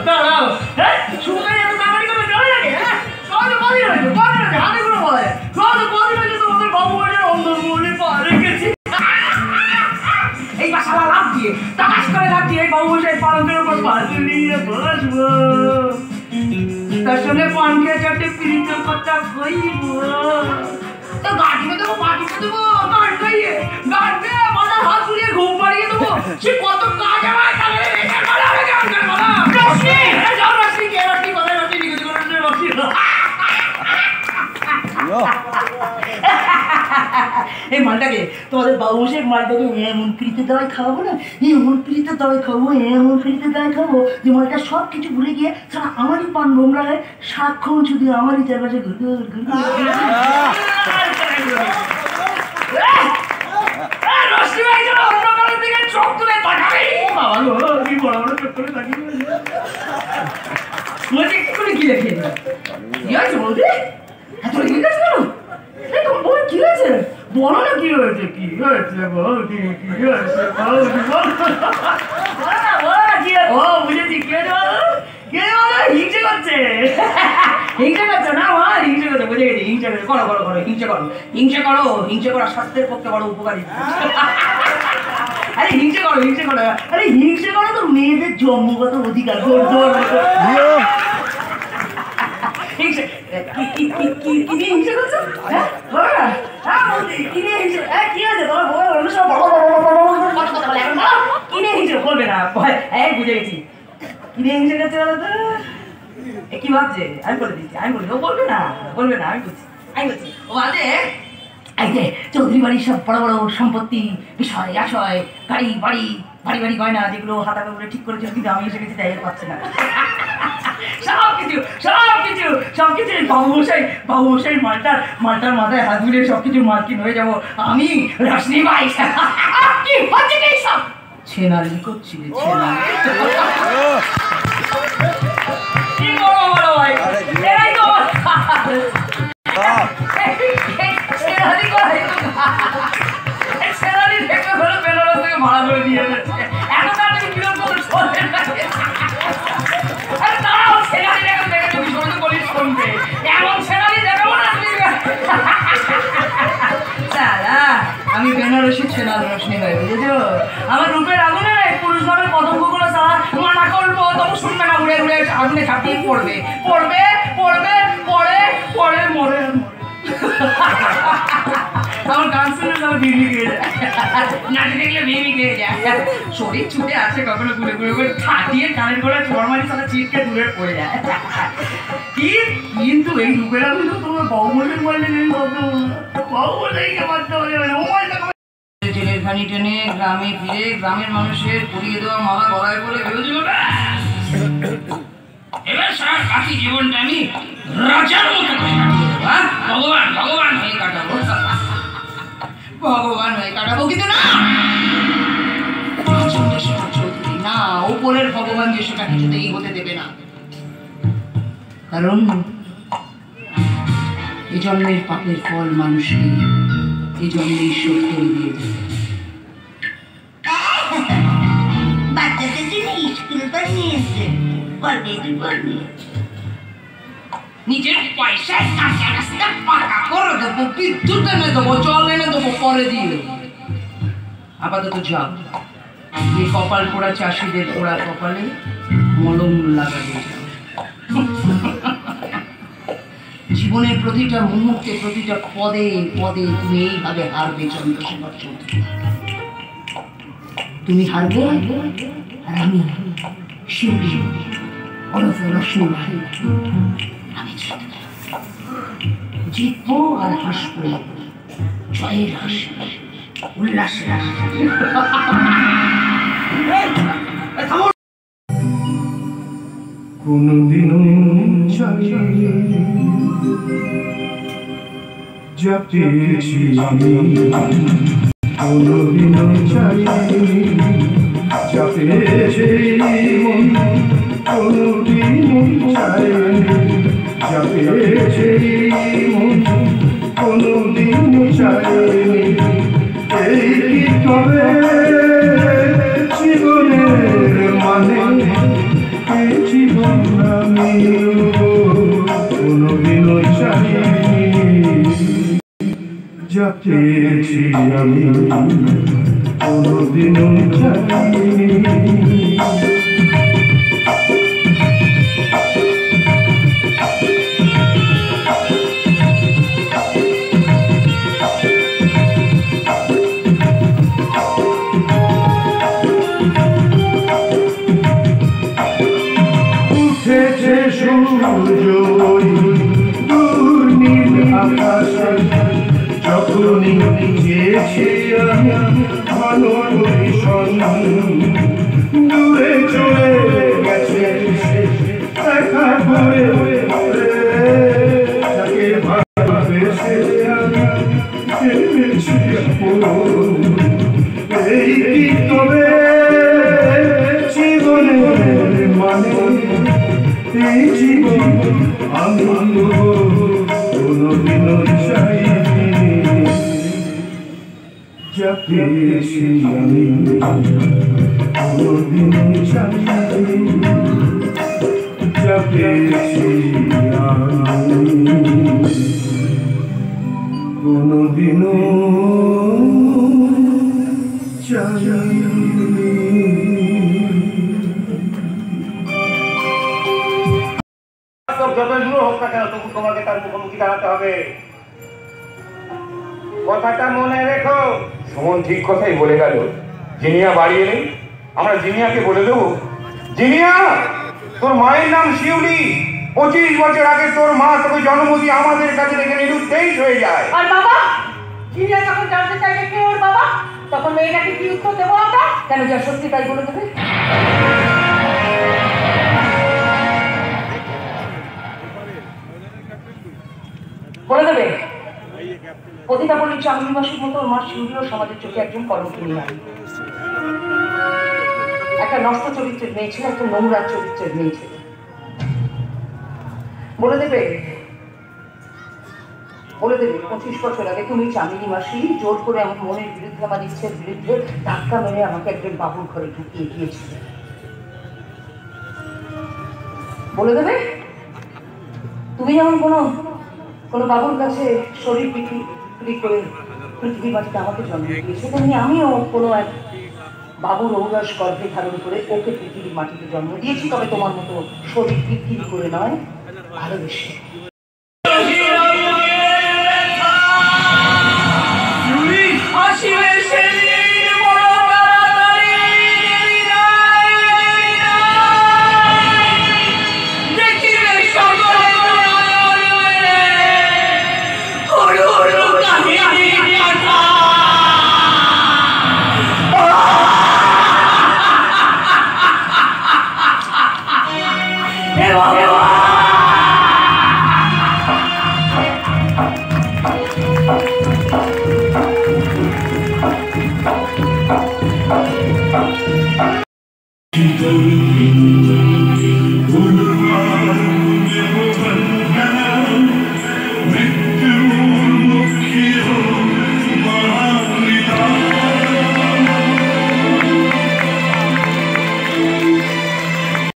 দাঁড়াও, হ্যাঁ সুন্দরী এত তাড়াতাড়ি করে চলে যাবে, হ্যাঁ সহজে কদিন হয়েছে হাতেগুলো বলে সহজে কদিন হয়েছে তোমাদের বাবু বাড়ির অন্ধমূল্যে পা রেখেছি। এই বাসালা লাভ দিয়ে তাকাশ করে লাভ দিয়ে বাবু বসে পালকের উপর পাশে নিয়ে বসবো, তার সঙ্গে পান খেয়ে চারটে পিড়িতের কথা কইব, তো গাড়িতে দেবো মাটিতে দেবো গান গাইয়ে গান গেয়ে মাথার হাত ঘুরিয়ে ঘুম পাড়িয়ে দেবো, সে কত কাজ আমার তাহলে এই মালটাকে তোমাদের বাবুসের মালটাকে এমন ফ্রিতে দাওয়াই খাওয়াবো না, এমন ফ্রিতে দাওয়াই খাবো, এমন ফ্রিতে দাওয়াই খাবো যে মালটা সব কিছু ভুলে গিয়ে সারা আমারই পান নোংরা হয়, সারাক্ষণ শুধু আমারই চারপাশে চোখ তুলে তাকাবে কি বড় বড় চোখ তুলে তাকিয়ে বলছে কি করে কি দেখে কি আছে বলতে এত রেগে গেছে কেন? বল কি হয়েছে বলো না, কি হয়েছে কি হয়েছে বল কি হয়েছে ও বুঝেছি কে হিংসে করছে হিংসে করছে না মা হিংসে করছে বুঝে গেছি হিংসে করছে করো করো করো হিংসে করো হিংসে করা স্বাস্থ্যের পক্ষে বড় উপকারী। আরে হিংসে করো আরে হিংসে করো তো মেয়েদের জন্মগত অধিকার হিংসে কি নিয়ে হিংসে করছো? হ্যাঁ বলছি কি নিয়ে হিংসে কি আছে তোমার কি নিয়ে হিংসে বলবে না বুঝে গেছি কি নিয়ে হিংসে করছে বলো তো কি ভাবছে আমি বলে দিচ্ছি আমি বলি ও বলবে না আমি বলছি ও ভাবছে এই যে চৌধুরী বাড়ির সব বড় বড় সম্পত্তি বিষয় আশয় গাড়ি বাড়ি গয়না যেগুলো হাতা করে ঠিক করেছিল কিন্তু আমি এসে গেছি তাই পাচ্ছি না সবকিছু বাবুমশাই মালটার মাথায় হাত ঘুরে সবকিছু মালকিন হয়ে যাবো আমি রশ্মি ভাই কি হচ্ছে কি সব ছেনালি করছি কি বড় ভাই এরাই তো ছেনালি দেখে ফেলে বেনারস থেকে ভাড়া করে দিয়ে যাচ্ছে এত তাড়াতাড়ি কিরকম আমি বেনারসি ছেনাল রশ্মি ভাই বুঝেছো আমার রূপের আগুনে পুরুষ ভাবের কদম্বগুলো সারা মানা করবো তবু শুনবে না উড়ে আগুনে ঝাঁপিয়ে পড়বে মরে আমার গান শুনে সব ভিড়ি খেয়ে যায় নাচে দেখলে ভিড়ি খেয়ে যায় শরীর ছুটে আসে কখনো ঘুরে ঠাটিয়ে কানের গোড়ায় চড় মারি সারা চিটকে দূরে পড়ে যায় কিন্তু এই রূপের আগুনে তোমার বাবুমশাই বললে নেই বাবুমশাইকে মারতে হবে ট্রেনের খানি টেনে গ্রামে ফিরে গ্রামের মানুষের পুড়িয়ে দেওয়া মালা গলায় বলে ভেবেছিল এবার সারা বাকি জীবনটা আমি রাজার মতো ভগবান হয়ে কাটাবো কিন্তু না উপরের ভগবান যে সেটা কিছুতেই হতে দেবে না, কারণ এই জন্মের পাপের ফল মানুষকে এই জন্মে ঈশ্বর করে দিয়ে দেবে। বাচ্চাদের জন্য স্কুল বানিয়েছে নিজের পয়সায় কাঁচা রাস্তা পাকা করে দেবো, বিদ্যুৎ এনে দেবো, জল এনে দেবো, পরে দিয়ে দেবো। আপাতত যাও এই কপাল পোড়া চাষিদের পোড়া কপালে মলম লাগাবে। জীবনের প্রতিটা মুহূর্তে প্রতিটা পদে তুমি এইভাবে হারবে চন্দ্রশেখর চৌধুরী। তুমি হারবে আর আমি শিউলি আমি জিতবো আর হাসবো, জয়ের হাসি উল্লাসের হাসি। কোনদিনও যা পেয়েছি আমি, কোনদিনও চাইনি যা পেয়েছি মন, কোনদিনও চাইনি যা পেয়েছি মন, কোনদিনও চাইনি। এই কি তবে জীবনের মানে পেয়েছি আমি কোনোদিনও চাইনি। উঠেছে সূর্য দূর নীল আকাশে, যখনই চেয়েছি আমি ঘন ভীষণ, দূরে চলে গেছে দেখা করে তাকে ভালোবেসে আমি ভেবেছি এই কি তবে জীবনের মানে, এই জীবন আমি কোনোদিনও চাইনি। যা পেয়েছি আমি কোনোদিনও চাইনি, যা পেয়েছি আমি কোনোদিনও চাইনি। যতই দূর হোক না কেন তবু তোমাকে তার মুখোমুখি দাঁড়াতে হবে, কথাটা মনে রেখো। সুমন ঠিক কথাই বলে গেল। জিনিয়া বাড়ি এলেই আমরা জিনিয়াকে বলে দেবো, জিনিয়া তোর মায়ের নাম শিউলি, 25 বছর আগে তোর মা তোকে জন্ম দিয়ে আমাদের কাছে রেখে নিরুদ্দেশ হয়ে যায়। আর বাবা, জিনিয়া যখন জানতে চাইবে কে ওর বাবা, তখন মেয়েটাকে কি উত্তর দেবো আমরা? কেন যা সত্যি তাই বলে দেবে? বলে দেবে পতিতা বলি চাকরি মাসের মতো ওর মা শিউরিও সমাজের চোখে একজন কলঙ্কিনী নারী, একটা নষ্ট চরিত্রের মেয়ে ছিল, একটা নোংরা চরিত্রের মেয়ে ছিল। বলে দেবে 25 বছর আগে তুমি চামিনী মাসি জোর করে আমার মনের বিরুদ্ধে, আমার ইচ্ছের বিরুদ্ধে ধাক্কা মেরে আমাকে একজন বাবুর ঘরে ঢুকিয়ে দিয়েছিলে। বলে দেবে তুমি যেমন কোনো বাবুর কাছে শরীর বিক্রি করে পৃথিবী মাটিতে আমাকে জন্ম দিয়েছে, তেমনি আমিও কোনো এক বাবুর ঔরস গর্ভে ধারণ করে ওকে পৃথিবীর মাটিতে জন্ম দিয়েছি, তবে তোমার মতো শরীর বিক্রি করে নয়, ভালোবেসে।